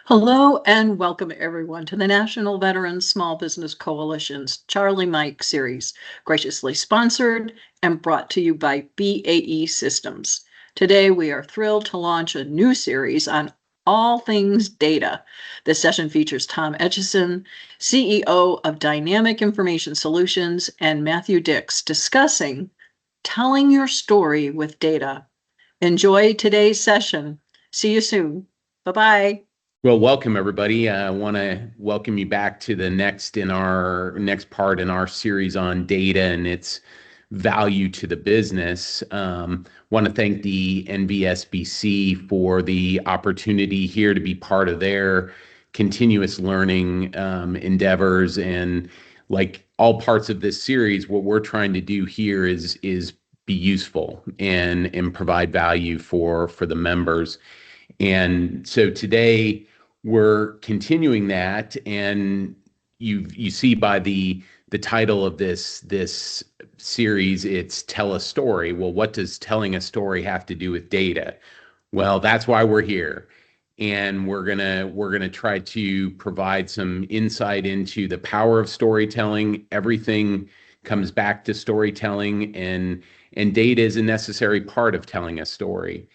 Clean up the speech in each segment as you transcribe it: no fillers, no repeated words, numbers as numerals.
Hello and welcome everyone to the National Veterans Small Business Coalition's Charlie Mike series, graciously sponsored and brought to you by BAE Systems. Today we are thrilled to launch a new series on all things data. This session features Tom Eytcheson, CEO of Dynamic Information Solutions, and Matthew Dicks discussing telling your story with data. Enjoy today's session. See you soon. Bye-bye. Well, welcome everybody. I want to welcome you back to the next part in our series on data and its value to the business. Want to thank the NVSBC for the opportunity here to be part of their continuous learning endeavors. And like all parts of this series, what we're trying to do here is be useful and provide value for the members. And so today we're continuing that, and you see by the title of this series, it's Tell a Story. Well, what does telling a story have to do with data? Well, that's why we're here. And we're gonna try to provide some insight into the power of storytelling. Everything comes back to storytelling, and data is a necessary part of telling a story.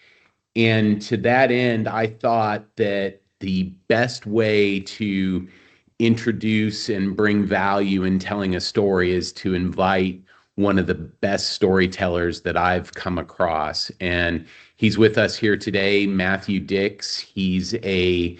And to that end, I thought that the best way to introduce and bring value in telling a story is to invite one of the best storytellers that I've come across. And he's with us here today, Matthew Dicks. He's an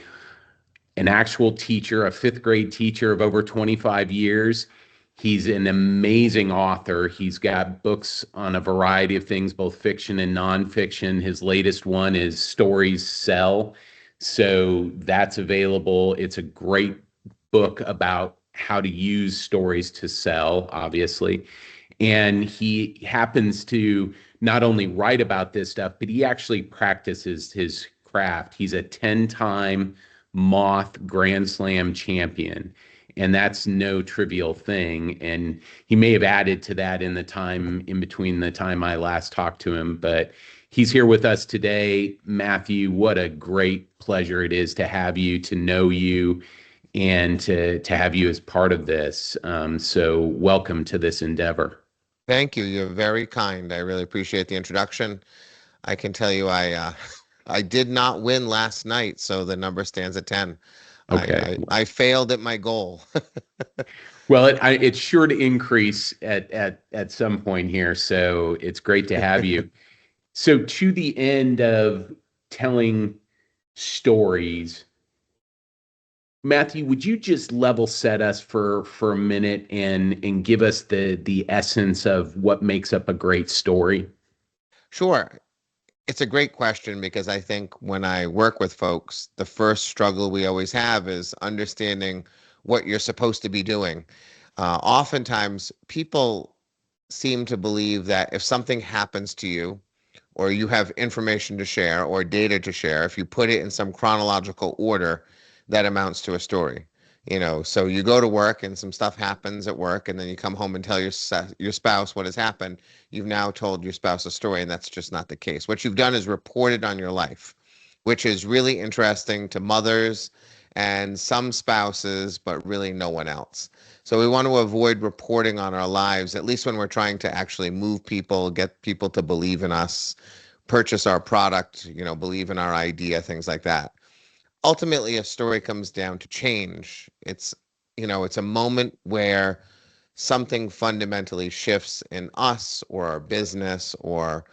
actual teacher, a fifth grade teacher of over 25 years. He's an amazing author. He's got books on a variety of things, both fiction and nonfiction. His latest one is Stories Sell. So that's available. It's a great book about how to use stories to sell, obviously. And he happens to not only write about this stuff, but he actually practices his craft. He's a 10-time Moth Grand Slam champion. And that's no trivial thing. And he may have added to that in the time in between the time I last talked to him, but he's here with us today. Matthew, what a great pleasure it is to have you, to know you, and to have you as part of this. So welcome to this endeavor. Thank you. You're very kind. I really appreciate the introduction. I can tell you I did not win last night, so the number stands at 10. Okay. I failed at my goal. Well, it's sure to increase at some point here, so it's great to have you. So to the end of telling stories, Matthew, would you just level set us for a minute and give us the essence of what makes up a great story? Sure. It's a great question because I think when I work with folks, the first struggle we always have is understanding what you're supposed to be doing. Oftentimes, people seem to believe that if something happens to you, or you have information to share or data to share, if you put it in some chronological order, that amounts to a story. So you go to work and some stuff happens at work, and then you come home and tell your spouse what has happened. You've now told your spouse a story, and that's just not the case. What you've done is reported on your life, which is really interesting to mothers and some spouses, but really no one else. So we want to avoid reporting on our lives, at least when we're trying to actually move people, get people to believe in us, purchase our product, believe in our idea, things like that. Ultimately, a story comes down to change. It's a moment where something fundamentally shifts in us or our business or,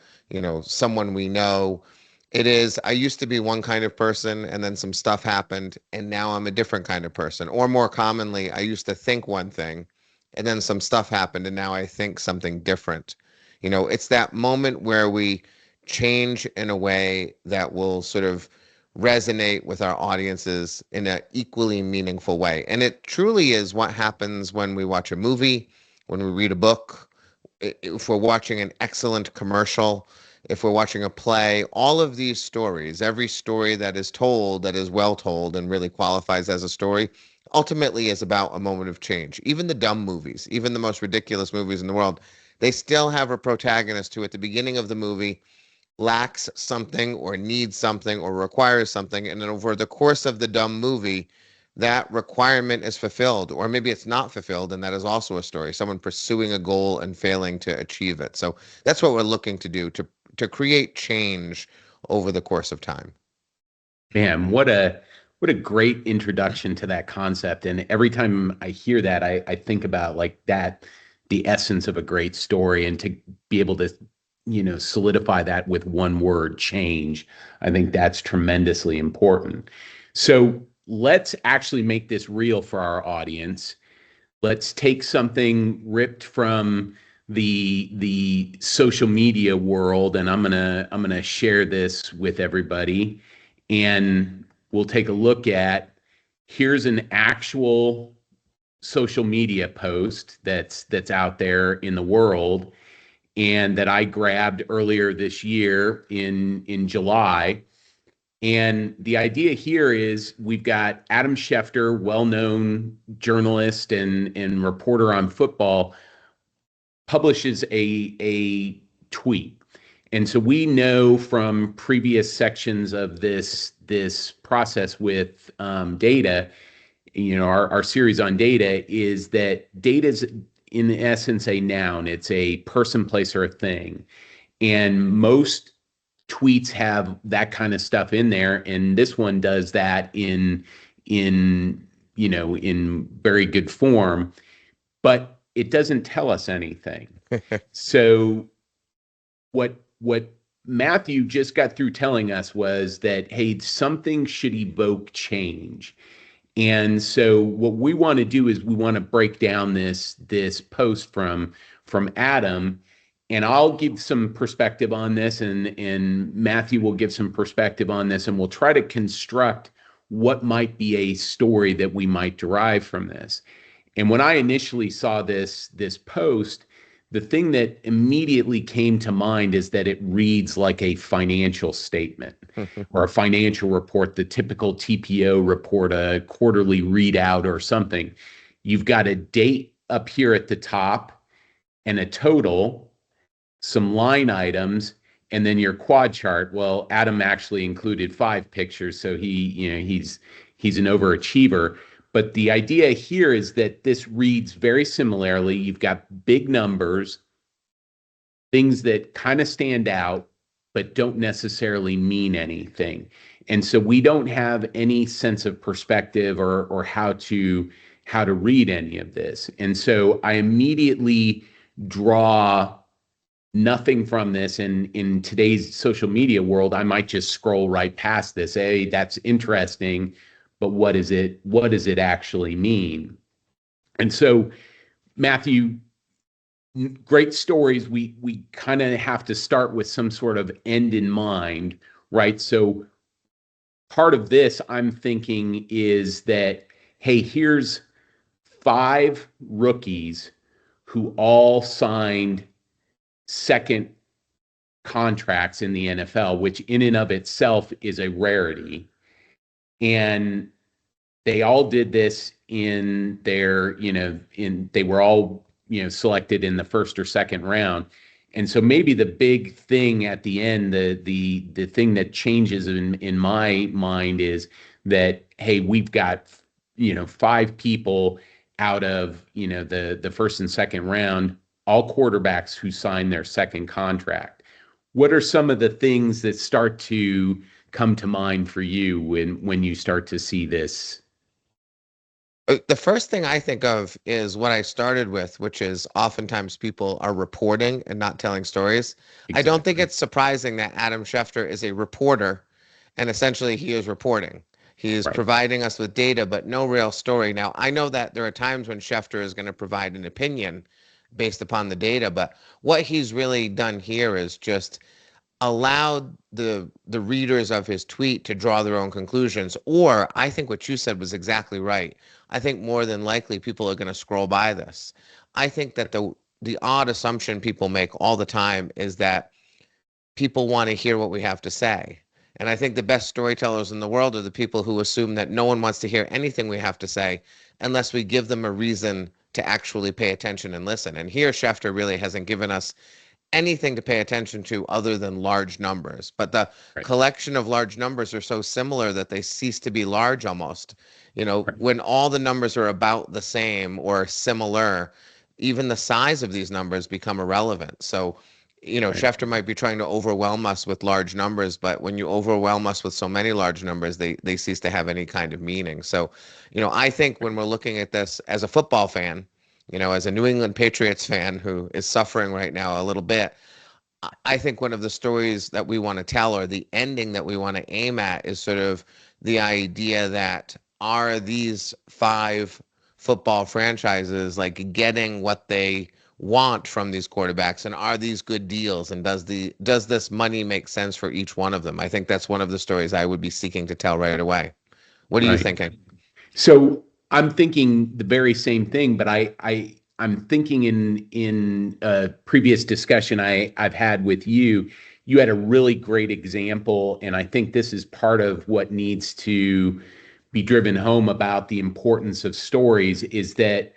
someone we know. I used to be one kind of person and then some stuff happened and now I'm a different kind of person. Or more commonly, I used to think one thing and then some stuff happened and now I think something different. It's that moment where we change in a way that will sort of resonate with our audiences in an equally meaningful way. And it truly is what happens when we watch a movie, when we read a book, if we're watching an excellent commercial, if we're watching a play. All of these stories, every story that is told, that is well told and really qualifies as a story, ultimately is about a moment of change. Even the dumb movies, even the most ridiculous movies in the world, they still have a protagonist who at the beginning of the movie lacks something or needs something or requires something, and then over the course of the dumb movie, that requirement is fulfilled, or maybe it's not fulfilled, and that is also a story, someone pursuing a goal and failing to achieve it. So that's what we're looking to do, to create change over the course of time. Man, what a great introduction to that concept. And every time I hear that, I think about like that, the essence of a great story, and to be able to, solidify that with one word, change. I think that's tremendously important. So let's actually make this real for our audience. Let's take something ripped from the social media world, and I'm gonna share this with everybody, and we'll take a look at, here's an actual social media post that's out there in the world, and that I grabbed earlier this year in July. And the idea here is, we've got Adam Schefter, well-known journalist and reporter on football, publishes a tweet. And so we know from previous sections of this process with data, our series on data, is that data is in essence a noun. It's a person, place, or a thing. And most tweets have that kind of stuff in there, and this one does that in very good form, but it doesn't tell us anything. So what Matthew just got through telling us was that, hey, something should evoke change. And so what we want to do is, we want to break down this post from Adam, and I'll give some perspective on this, and Matthew will give some perspective on this, and we'll try to construct what might be a story that we might derive from this. And when I initially saw this post, the thing that immediately came to mind is that it reads like a financial statement or a financial report, the typical TPO report, a quarterly readout or something. You've got a date up here at the top and a total, some line items, and then your quad chart. Well, Adam actually included 5 pictures, so he's an overachiever. But the idea here is that this reads very similarly. You've got big numbers, things that kind of stand out, but don't necessarily mean anything. And so we don't have any sense of perspective or how to read any of this. And so I immediately draw nothing from this. And in today's social media world, I might just scroll right past this. Hey, that's interesting, but what does it actually mean? And so, Matthew, great stories, we kind of have to start with some sort of end in mind, right? So part of this, I'm thinking, is that, hey, here's 5 rookies who all signed second contracts in the NFL, which in and of itself is a rarity. And they all did this in their, they were all, selected in the first or second round. And so maybe the big thing at the end, the thing that changes in my mind is that, hey, we've got, 5 people out of, the first and second round, all quarterbacks who signed their second contract. What are some of the things that start to come to mind for you when you start to see this? The first thing I think of is what I started with, which is oftentimes people are reporting and not telling stories. I don't think Exactly. it's surprising that Adam Schefter is a reporter, and essentially he is reporting. He is Right. providing us with data, but no real story. Now, I know that there are times when Schefter is going to provide an opinion based upon the data, but what he's really done here is just allowed the readers of his tweet to draw their own conclusions. Or I think what you said was exactly right. I think more than likely people are going to scroll by this. I think that the odd assumption people make all the time is that people want to hear what we have to say. And I think the best storytellers in the world are the people who assume that no one wants to hear anything we have to say unless we give them a reason to actually pay attention and listen. And here Schefter really hasn't given us anything to pay attention to other than large numbers. But the Right. collection of large numbers are so similar that they cease to be large almost. Right. When all the numbers are about the same or similar, even the size of these numbers become irrelevant. So, Right. Schefter might be trying to overwhelm us with large numbers, but when you overwhelm us with so many large numbers, they cease to have any kind of meaning. So, I think when we're looking at this as a football fan, as a New England Patriots fan who is suffering right now a little bit, I think one of the stories that we want to tell or the ending that we want to aim at is sort of the idea that are these five football franchises like getting what they want from these quarterbacks, and are these good deals, and does this money make sense for each one of them? I think that's one of the stories I would be seeking to tell right away. What are you Right. thinking? So I'm thinking the very same thing, but I'm thinking in a previous discussion I've had with you, you had a really great example, and I think this is part of what needs to be driven home about the importance of stories is that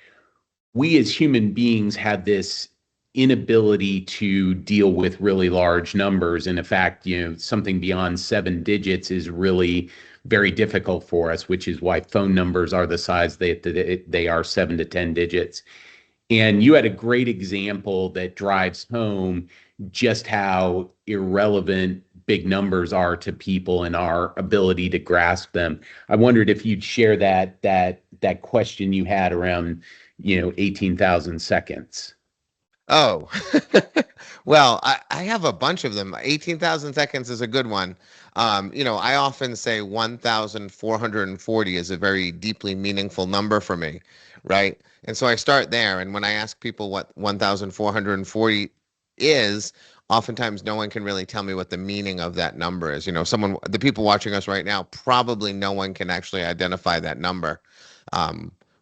we as human beings have this inability to deal with really large numbers. And in fact, something beyond 7 digits is really very difficult for us, which is why phone numbers are the size they are, 7 to 10 digits. And you had a great example that drives home just how irrelevant big numbers are to people and our ability to grasp them. I wondered if you'd share that question you had around, 18,000 seconds. Oh, well, I have a bunch of them. 18,000 seconds is a good one. I often say 1,440 is a very deeply meaningful number for me, right? And so I start there. And when I ask people what 1,440 is, oftentimes no one can really tell me what the meaning of that number is. The people watching us right now, probably no one can actually identify that number.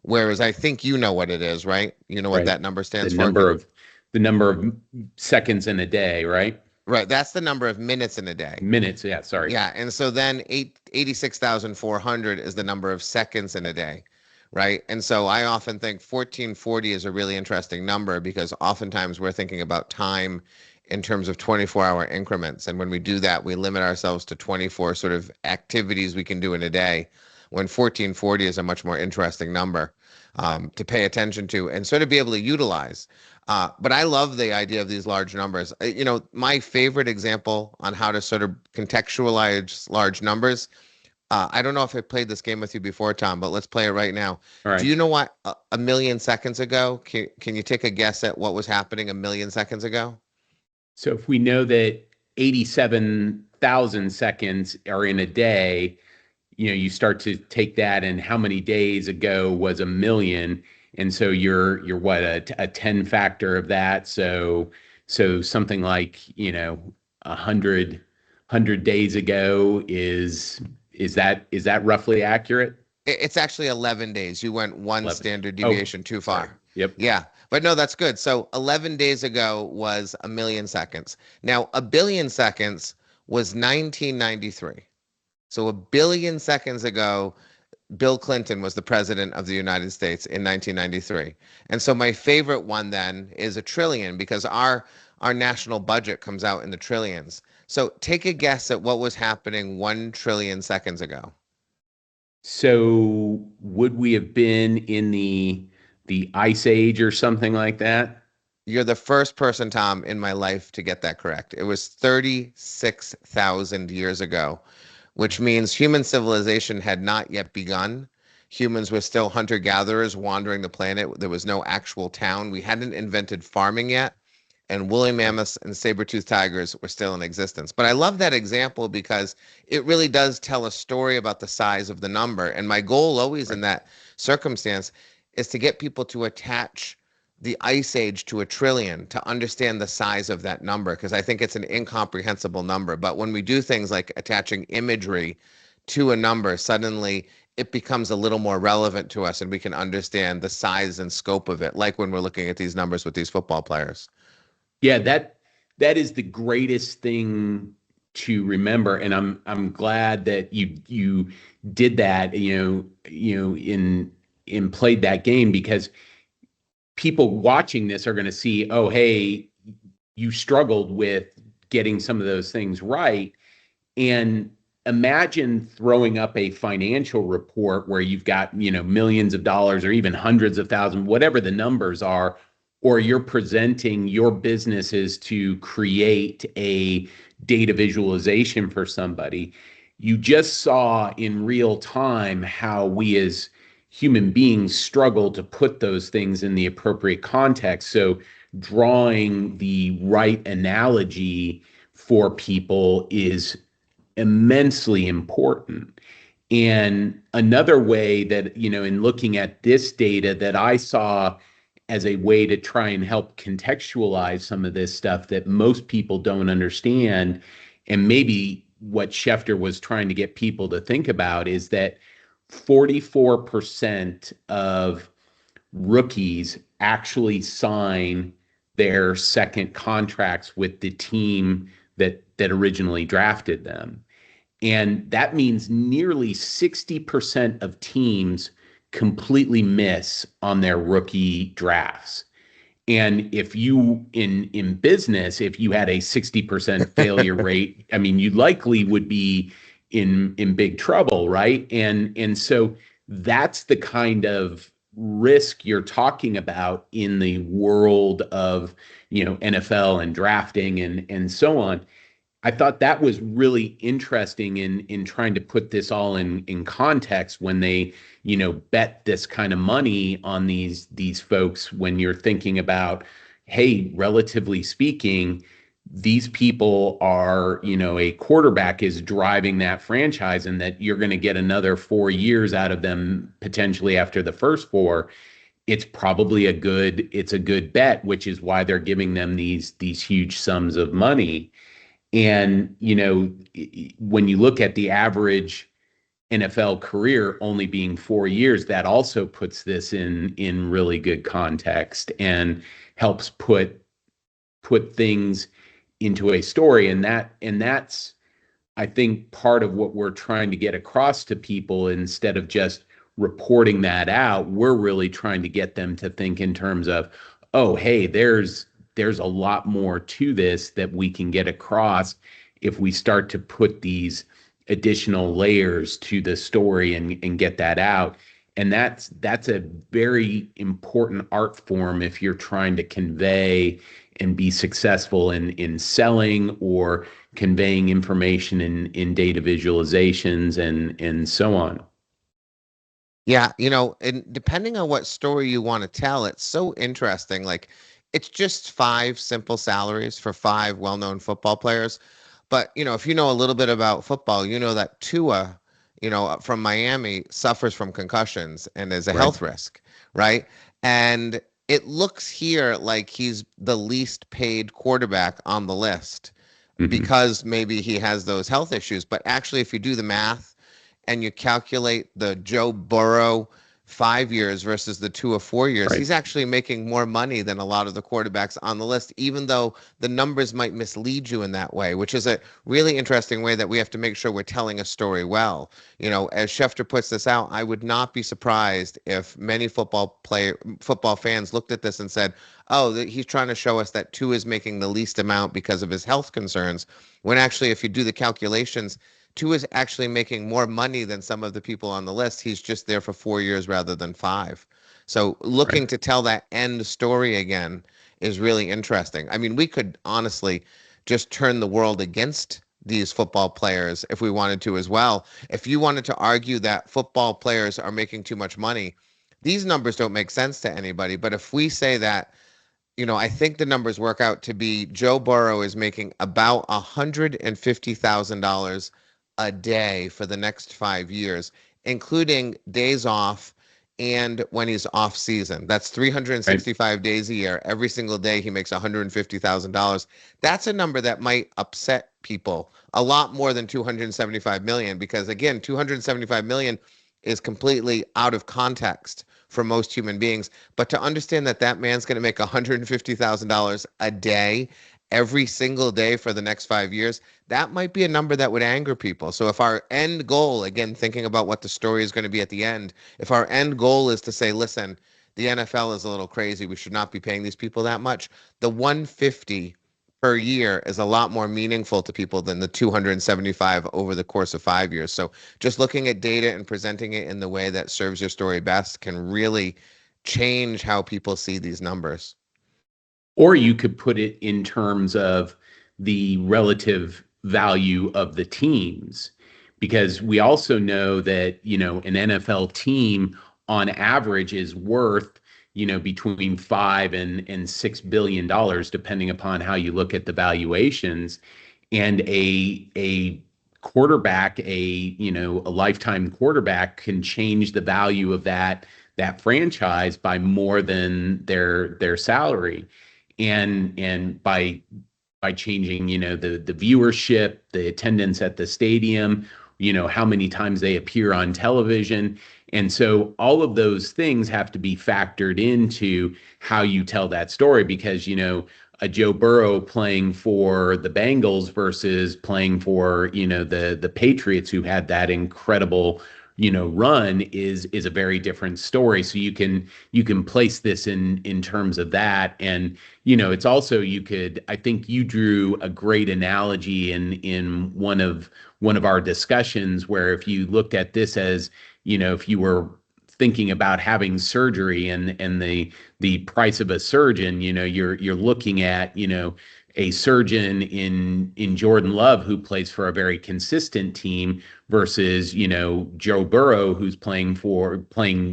Whereas I think you know what it is, right? You know what Right. that number The stands for? number of the number of seconds in a day, right? Right, that's the number of minutes in a day. Minutes, yeah, sorry. Yeah, and so then 86,400 is the number of seconds in a day, right? And so I often think 1440 is a really interesting number because oftentimes we're thinking about time in terms of 24-hour increments. And when we do that, we limit ourselves to 24 sort of activities we can do in a day, when 1440 is a much more interesting number to pay attention to and sort of be able to utilize. But I love the idea of these large numbers. My favorite example on how to sort of contextualize large numbers. I don't know if I played this game with you before, Tom, but let's play it right now. All Do right. you know what a million seconds ago? Can you take a guess at what was happening a million seconds ago? So if we know that 87,000 seconds are in a day, you start to take that and how many days ago was a million. And so you're what, a 10 factor of that. So something like, 100 days ago is that roughly accurate? It's actually 11 days. You went one 11. standard Oh, deviation too sorry. far. Yep. Yeah, but no, that's good. So 11 days ago was a million seconds. Now, a billion seconds was 1993. So a billion seconds ago, Bill Clinton was the president of the United States in 1993. And so my favorite one then is a trillion because our national budget comes out in the trillions. So take a guess at what was happening 1 trillion seconds ago. So would we have been in the ice age or something like that? You're the first person, Tom, in my life to get that correct. It was 36,000 years ago, which means human civilization had not yet begun. Humans were still hunter-gatherers wandering the planet. There was no actual town. We hadn't invented farming yet, and woolly mammoths and saber-toothed tigers were still in existence. But I love that example because it really does tell a story about the size of the number. And my goal always in Right. that circumstance is to get people to attach the ice age to a trillion to understand the size of that number, because I think it's an incomprehensible number. But when we do things like attaching imagery to a number, suddenly it becomes a little more relevant to us and we can understand the size and scope of it, like when we're looking at these numbers with these football players. Yeah, that is the greatest thing to remember, and I'm glad that you did that, in played that game because people watching this are going to see, oh, hey, you struggled with getting some of those things right. And imagine throwing up a financial report where you've got, millions of dollars or even hundreds of thousands, whatever the numbers are, or you're presenting your businesses to create a data visualization for somebody. You just saw in real time how we as human beings struggle to put those things in the appropriate context. So drawing the right analogy for people is immensely important. And another way that, in looking at this data that I saw as a way to try and help contextualize some of this stuff that most people don't understand, and maybe what Schefter was trying to get people to think about, is that 44% of rookies actually sign their second contracts with the team that originally drafted them. And that means nearly 60% of teams completely miss on their rookie drafts. And if you in business, if you had a 60% failure rate, I mean, you likely would be in big trouble, right? And so that's the kind of risk you're talking about in the world of, NFL and drafting and so on. I thought that was really interesting in trying to put this all in context when they, bet this kind of money on these folks, when you're thinking about, hey, relatively speaking, these people are, a quarterback is driving that franchise, and that you're going to get another 4 years out of them potentially after the first 4. It's probably a good bet, which is why they're giving them these huge sums of money. And, when you look at the average NFL career only being 4 years, that also puts this in really good context and helps put things into a story. And that's, I think, part of what we're trying to get across to people. Instead of just reporting that out, we're really trying to get them to think in terms of, oh, hey, there's a lot more to this that we can get across if we start to put these additional layers to the story and get that out. And that's a very important art form if you're trying to convey and be successful in selling or conveying information in data visualizations and so on. Yeah, and depending on what story you want to tell, it's so interesting. Like, it's just 5 simple salaries for 5 well-known football players. But, if you know a little bit about football, you know that Tua, from Miami suffers from concussions and is a Right. health risk, right? And it looks here like he's the least paid quarterback on the list Mhm. because maybe he has those health issues. But actually, if you do the math and you calculate the Joe Burrow 5 years versus the 2 or 4 years, Right. he's actually making more money than a lot of the quarterbacks on the list, even though the numbers might mislead you in that way, which is a really interesting way that we have to make sure we're telling a story well. As Schefter puts this out, I would not be surprised if many football fans looked at this and said, oh, he's trying to show us that Tua is making the least amount because of his health concerns, when actually, if you do the calculations, Tua is actually making more money than some of the people on the list. He's just there for 4 years rather than 5. So looking Right. to tell that end story again is really interesting. I mean, we could honestly just turn the world against these football players if we wanted to as well. If you wanted to argue that football players are making too much money, these numbers don't make sense to anybody. But if we say that, I think the numbers work out to be Joe Burrow is making about $150,000 a day for the next 5 years, including days off and when he's off season. That's Right. 365 days a year. Every single day he makes $150,000. That's a number that might upset people a lot more than 275 million, because again, 275 million is completely out of context for most human beings. But to understand that that man's going to make $150,000 a day every single day for the next 5 years, that might be a number that would anger people. So if our end goal, again, thinking about what the story is going to be at the end, if our end goal is to say, listen, the NFL is a little crazy, we should not be paying these people that much, the 150 per year is a lot more meaningful to people than the 275 over the course of 5 years. So just looking at data and presenting it in the way that serves your story best can really change how people see these numbers. Or you could put it in terms of the relative value of the teams, because we also know that, an NFL team on average is worth, between $5 and $6 billion, depending upon how you look at the valuations. And a quarterback, a lifetime quarterback can change the value of that franchise by more than their salary. And by changing, the viewership, the attendance at the stadium, how many times they appear on television. And so all of those things have to be factored into how you tell that story, because, a Joe Burrow playing for the Bengals versus playing for, the Patriots, who had that incredible, run, is a very different story. So you can place this in terms of that. And, it's also, I think you drew a great analogy in one of our discussions, where if you looked at this as, if you were thinking about having surgery and the price of a surgeon, you're looking at, a surgeon in Jordan Love, who plays for a very consistent team, versus, Joe Burrow, who's playing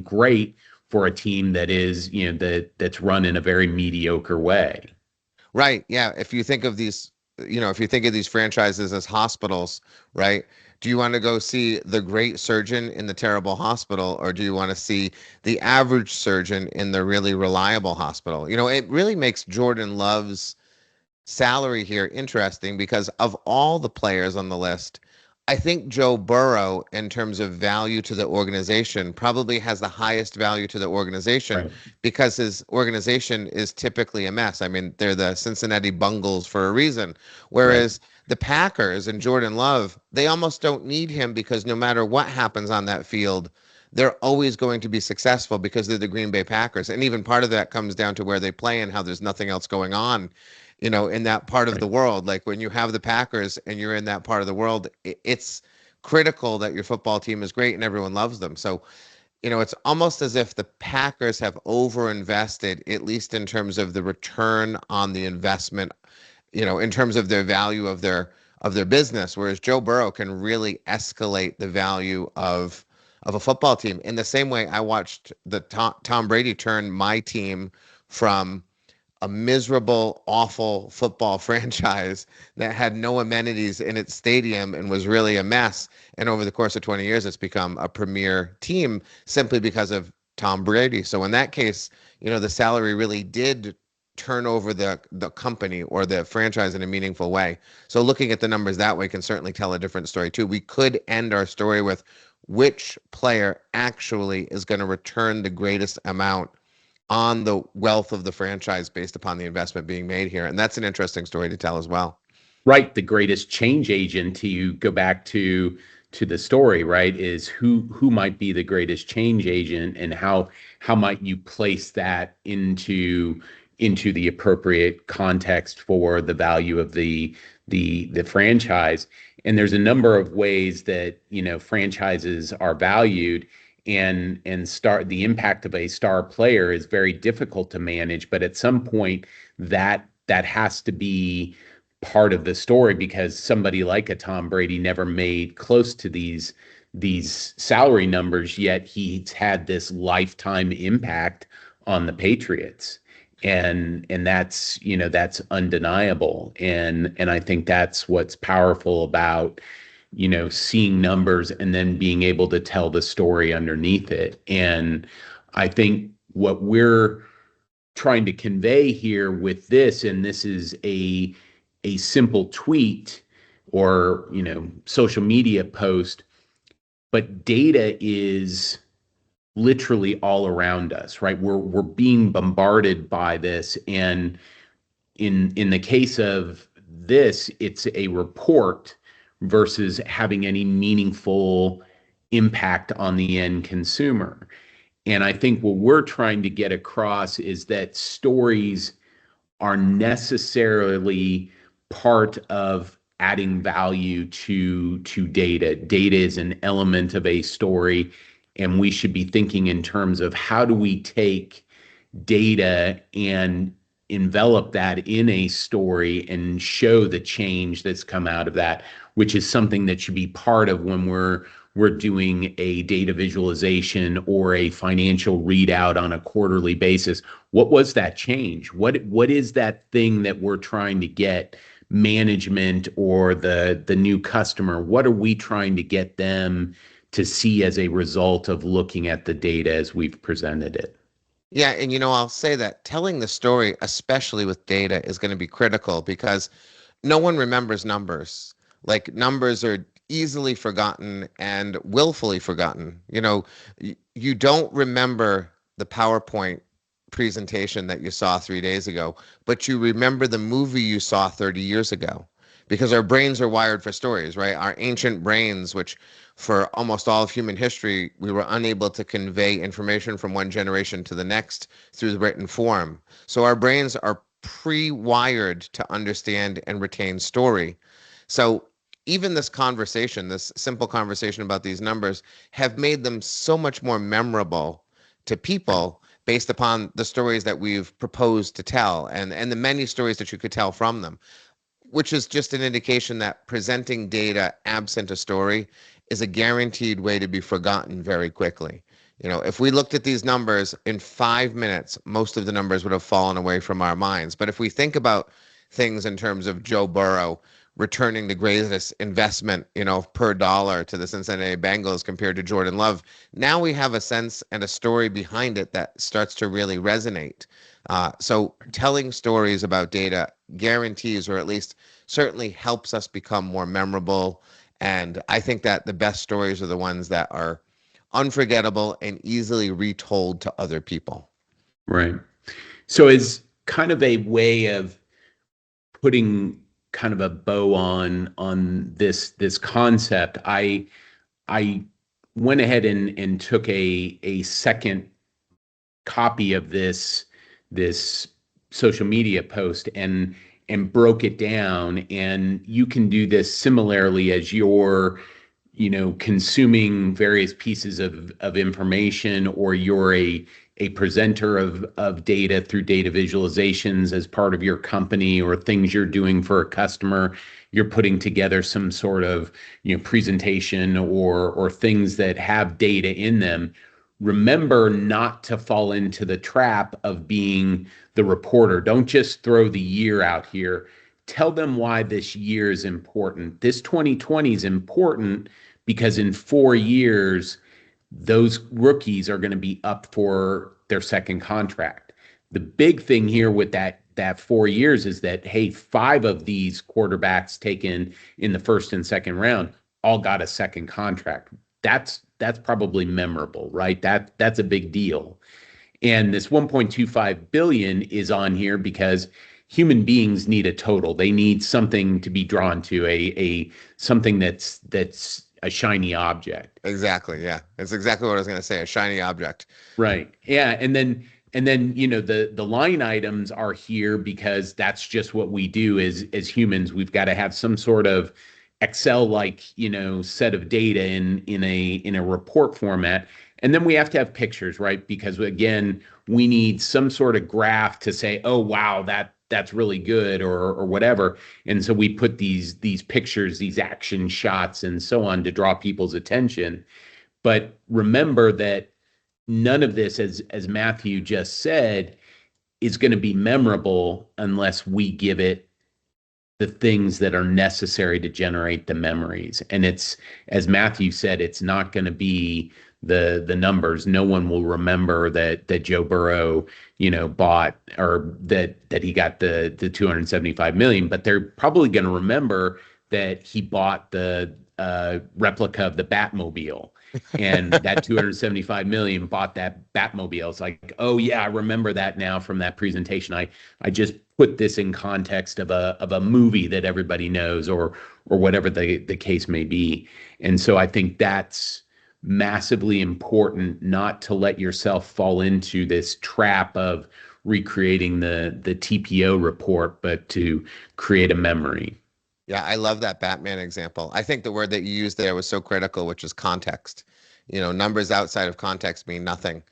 great for a team that is, that's run in a very mediocre way. Right. Yeah. If you think of these, if you think of these franchises as hospitals, right? Do you want to go see the great surgeon in the terrible hospital, or do you want to see the average surgeon in the really reliable hospital? It really makes Jordan Love's salary here interesting, because of all the players on the list, I think Joe Burrow, in terms of value to the organization, probably has the highest value to the organization, Right. because his organization is typically a mess. I mean, they're the Cincinnati Bungles for a reason. Right. Whereas the Packers and Jordan Love, they almost don't need him, because no matter what happens on that field, they're always going to be successful because they're the Green Bay Packers. And even part of that comes down to where they play and how there's nothing else going on, in that part of the Right. world. Like when you have the Packers and you're in that part of the world, it's critical that your football team is great and everyone loves them. So, it's almost as if the Packers have overinvested, at least in terms of the return on the investment, in terms of their value of their business, whereas Joe Burrow can really escalate the value of a football team. In the same way, I watched the Tom Brady turn my team from a miserable, awful football franchise that had no amenities in its stadium and was really a mess. And over the course of 20 years, it's become a premier team simply because of Tom Brady. So in that case, the salary really did turn over the company or the franchise in a meaningful way. So looking at the numbers that way can certainly tell a different story too. We could end our story with which player actually is going to return the greatest amount on the wealth of the franchise based upon the investment being made here. And that's an interesting story to tell as well. Right. The greatest change agent, to you go back to the story, right, is who might be the greatest change agent, and how might you place that into the appropriate context for the value of the franchise. And there's a number of ways that, franchises are valued, and the impact of a star player is very difficult to manage, but at some point that has to be part of the story, because somebody like a Tom Brady never made close to these salary numbers, yet he's had this lifetime impact on the Patriots. And that's undeniable. And I think that's what's powerful about, seeing numbers and then being able to tell the story underneath it. And I think what we're trying to convey here with this, and this is a simple tweet or, social media post, but data is literally all around us, right? We're being bombarded by this. And in the case of this, it's a report versus having any meaningful impact on the end consumer. And I think what we're trying to get across is that stories are necessarily part of adding value to data. Data is an element of a story, and we should be thinking in terms of how do we take data and envelop that in a story and show the change that's come out of that, which is something that should be part of when we're doing a data visualization or a financial readout on a quarterly basis. What was that change? What is that thing that we're trying to get management or the new customer? What are we trying to get them to see as a result of looking at the data as we've presented it? Yeah, and I'll say that telling the story, especially with data, is going to be critical because no one remembers numbers. Like numbers are easily forgotten and willfully forgotten. You don't remember the PowerPoint presentation that you saw 3 days ago, but you remember the movie you saw 30 years ago because our brains are wired for stories, right? Our ancient brains, which for almost all of human history, we were unable to convey information from one generation to the next through the written form. So our brains are pre-wired to understand and retain story. So even this conversation, this simple conversation about these numbers, have made them so much more memorable to people based upon the stories that we've proposed to tell and the many stories that you could tell from them, which is just an indication that presenting data absent a story is a guaranteed way to be forgotten very quickly. If we looked at these numbers in 5 minutes, most of the numbers would have fallen away from our minds. But if we think about things in terms of Joe Burrow returning the greatest investment, per dollar to the Cincinnati Bengals compared to Jordan Love, now we have a sense and a story behind it that starts to really resonate. So telling stories about data guarantees, or at least certainly helps us become more memorable. And I think that the best stories are the ones that are unforgettable and easily retold to other people. Right. So as kind of a way of putting kind of a bow on this concept, I went ahead and took a second copy of this social media post and broke it down. And you can do this similarly as you're consuming various pieces of information, or you're a presenter of data through data visualizations as part of your company, or things you're doing for a customer. You're putting together some sort of presentation or things that have data in them. Remember not to fall into the trap of being the reporter. Don't just throw the year out here. Tell them why this year is important. This 2020 is important because in 4 years, those rookies are going to be up for their second contract. The big thing here with that 4 years is that, hey, 5 of these quarterbacks taken in the first and second round all got a second contract. That's probably memorable, right? That's a big deal. And this 1.25 billion is on here because human beings need a total. They need something to be drawn to, a something that's a shiny object. Exactly. Yeah. It's exactly what I was going to say, a shiny object. Right. Yeah. And then the line items are here because that's just what we do as humans. We've got to have some sort of Excel-like, set of data in a report format. And then we have to have pictures, right? Because again, we need some sort of graph to say, oh, wow, that's really good, or whatever. And so we put these pictures, these action shots and so on to draw people's attention. But remember that none of this, as Matthew just said, is going to be memorable unless we give it the things that are necessary to generate the memories. And it's, as Matthew said, it's not going to be the numbers. No one will remember that Joe Burrow, bought, or that he got the 275 million, but they're probably going to remember that he bought the replica of the Batmobile. And that 275 million bought that Batmobile. It's like, oh yeah, I remember that now from that presentation. I just put this in context of a movie that everybody knows, or whatever the case may be. And so I think that's massively important, not to let yourself fall into this trap of recreating the TPO report, but to create a memory. Yeah, I love that Batman example. I think the word that you used there was so critical, which is context. Numbers outside of context mean nothing.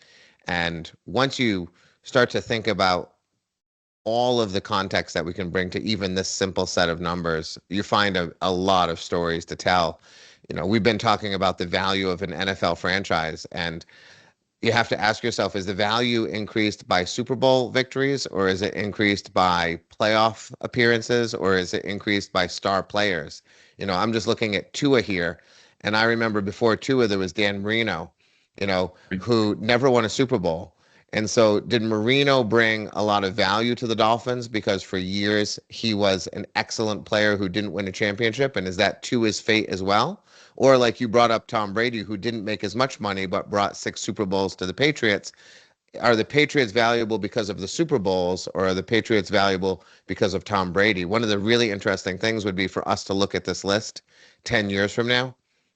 And once you start to think about all of the context that we can bring to even this simple set of numbers, you find a lot of stories to tell. We've been talking about the value of an NFL franchise, and you have to ask yourself, is the value increased by Super Bowl victories, or is it increased by playoff appearances, or is it increased by star players? I'm just looking at Tua here, and I remember before Tua, there was Dan Marino, who never won a Super Bowl. And so did Marino bring a lot of value to the Dolphins because for years he was an excellent player who didn't win a championship? And is that Tua's fate as well? Or like you brought up Tom Brady, who didn't make as much money but brought 6 Super Bowls to the Patriots. Are the Patriots valuable because of the Super Bowls, or are the Patriots valuable because of Tom Brady? One of the really interesting things would be for us to look at this list 10 years from now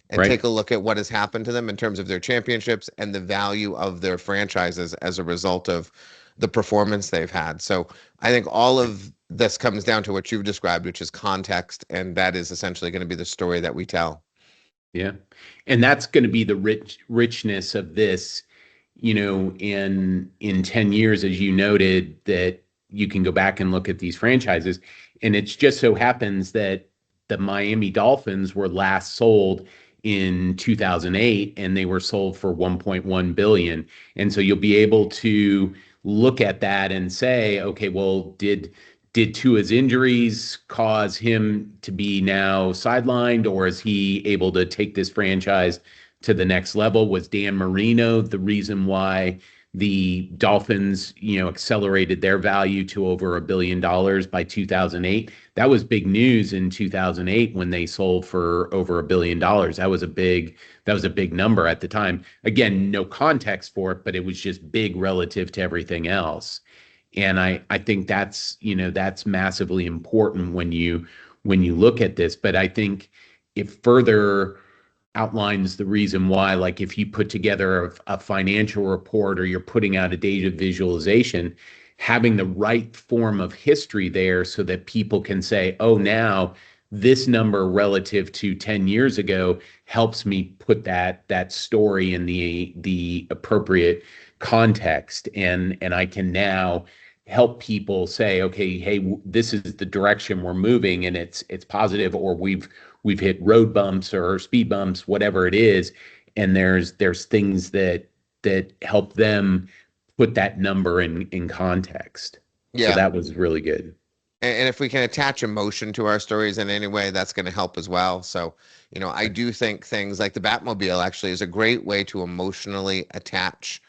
and Right. take a look at what has happened to them in terms of their championships and the value of their franchises as a result of the performance they've had. So I think all of this comes down to what you've described, which is context, and that is essentially going to be the story that we tell. Yeah. And that's going to be the richness of this, in 10 years, as you noted, that you can go back and look at these franchises. And it just so happens that the Miami Dolphins were last sold in 2008, and they were sold for 1.1 billion. And so you'll be able to look at that and say, okay, well, did Tua's injuries cause him to be now sidelined, or is he able to take this franchise to the next level? Was Dan Marino the reason why the Dolphins, accelerated their value to over $1 billion by 2008? That was big news in 2008 when they sold for over $1 billion. That was a big number at the time. Again, no context for it, but it was just big relative to everything else. And I think that's massively important when you look at this. But I think it further outlines the reason why, like if you put together a financial report or you're putting out a data visualization, having the right form of history there so that people can say, oh, now this number relative to 10 years ago helps me put that story in the appropriate context. And I can now help people say, okay, hey, this is the direction we're moving, and it's positive, or we've hit road bumps or speed bumps, whatever it is, and there's things that help them put that number in context. Yeah. So that was really good. And if we can attach emotion to our stories in any way, that's going to help as well. So, I do think things like the Batmobile actually is a great way to emotionally attach,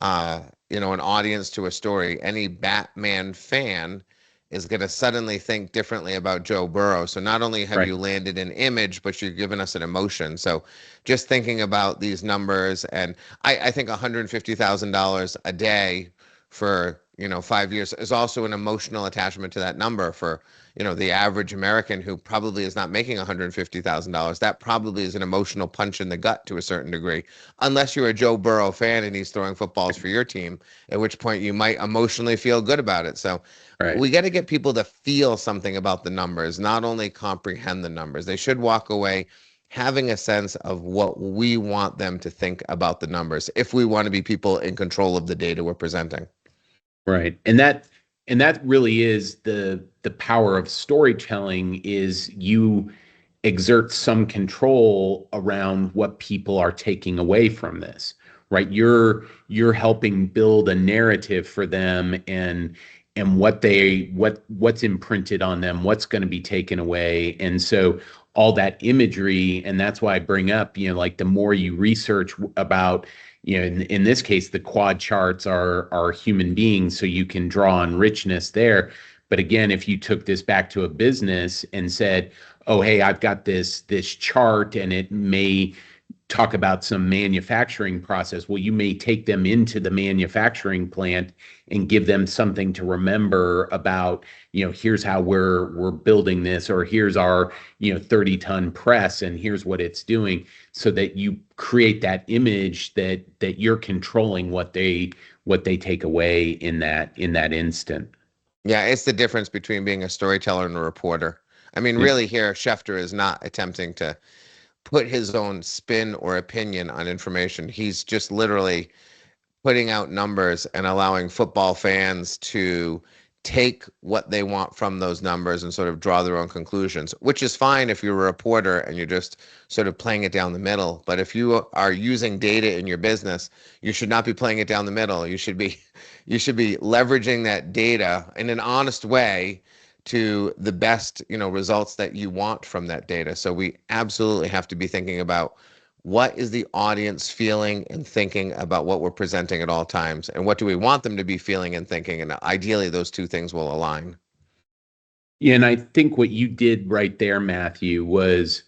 an audience to a story. Any Batman fan is going to suddenly think differently about Joe Burrow. So not only have Right. you landed an image, but you've given us an emotion. So just thinking about these numbers, and I think $150,000 a day for 5 years is also an emotional attachment to that number for the average American who probably is not making $150,000. That probably is an emotional punch in the gut to a certain degree, unless you're a Joe Burrow fan and he's throwing footballs for your team, at which point you might emotionally feel good about it. So Right. we got to get people to feel something about the numbers, not only comprehend the numbers. They should walk away having a sense of what we want them to think about the numbers if we want to be people in control of the data we're presenting. Right. And that really is the power of storytelling, is you exert some control around what people are taking away from this, right? You're helping build a narrative for them, and what's imprinted on them, what's going to be taken away. And so all that imagery, and that's why I bring up, like the more you research about, in this case, the quad charts are human beings, so you can draw on richness there. But again, if you took this back to a business and said, oh, hey, I've got this chart, and it may talk about some manufacturing process. Well, you may take them into the manufacturing plant and give them something to remember about, here's how we're building this, or here's our, 30-ton press, and here's what it's doing, so that you create that image that you're controlling what they take away in that instant. Yeah, it's the difference between being a storyteller and a reporter. I mean, Yeah. really here, Schefter is not attempting to put his own spin or opinion on information. He's just literally putting out numbers and allowing football fans to take what they want from those numbers and sort of draw their own conclusions, which is fine if you're a reporter and you're just sort of playing it down the middle. But if you are using data in your business, you should not be playing it down the middle. You should be leveraging that data in an honest way to the best, results that you want from that data. So we absolutely have to be thinking about what is the audience feeling and thinking about what we're presenting at all times, and what do we want them to be feeling and thinking, and ideally those two things will align. Yeah, and I think what you did right there, Matthew, was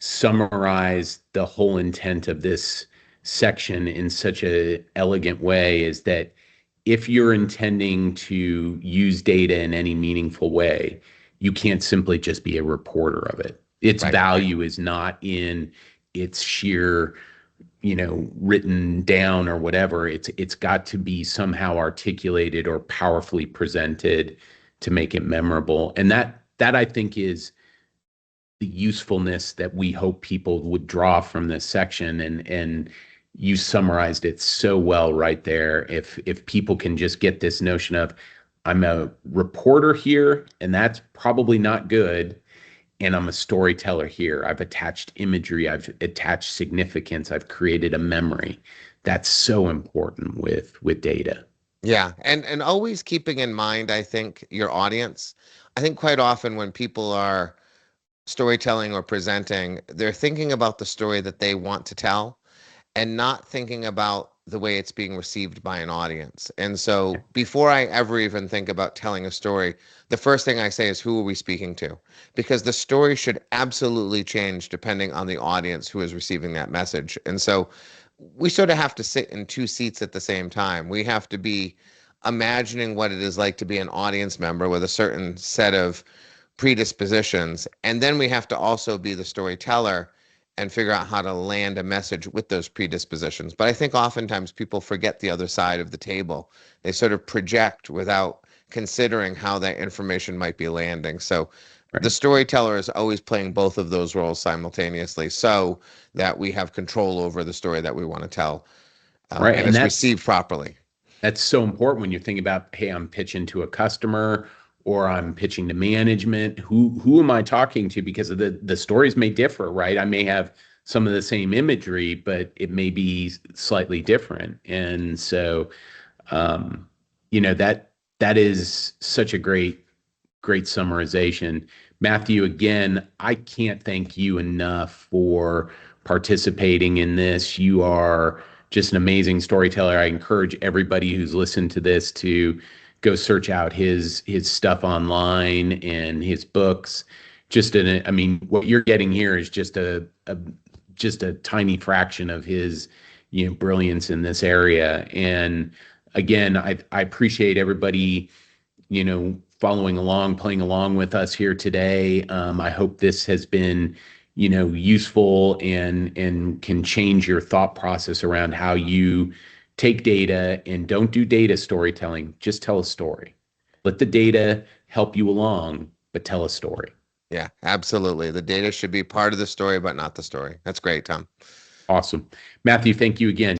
summarize the whole intent of this section in such a elegant way, is that if you're intending to use data in any meaningful way, you can't simply just be a reporter of it. Its Right. value is not in its sheer, written down or whatever. It's got to be somehow articulated or powerfully presented to make it memorable. And that I think is the usefulness that we hope people would draw from this section. And you summarized it so well right there. If people can just get this notion of, I'm a reporter here, and that's probably not good, and I'm a storyteller here. I've attached imagery, I've attached significance, I've created a memory. That's so important with data. Yeah, and always keeping in mind, I think, your audience. I think quite often when people are storytelling or presenting, they're thinking about the story that they want to tell and not thinking about the way it's being received by an audience. And so before I ever even think about telling a story, the first thing I say is, who are we speaking to? Because the story should absolutely change depending on the audience who is receiving that message. And so we sort of have to sit in two seats at the same time. We have to be imagining what it is like to be an audience member with a certain set of predispositions. And then we have to also be the storyteller and figure out how to land a message with those predispositions. But I think oftentimes people forget the other side of the table. They sort of project without considering how that information might be landing. So Right. the storyteller is always playing both of those roles simultaneously, so that we have control over the story that we want to tell, Right. and And it's received properly. that's so important when you're thinking about, hey, I'm pitching to a customer or I'm pitching to management. Who am I talking to? Because the stories may differ, right? I may have some of the same imagery, but it may be slightly different. And so, that is such a great summarization. Matthew, again, I can't thank you enough for participating in this. You are just an amazing storyteller. I encourage everybody who's listened to this to go search out his stuff online and his books. What you're getting here is just a tiny fraction of his, brilliance in this area. And again, I appreciate everybody, following along, playing along with us here today. I hope this has been, useful and can change your thought process around how you take data, and don't do data storytelling. Just tell a story. Let the data help you along, but tell a story. Yeah, absolutely. The data should be part of the story, but not the story. That's great, Tom. Awesome. Matthew, thank you again.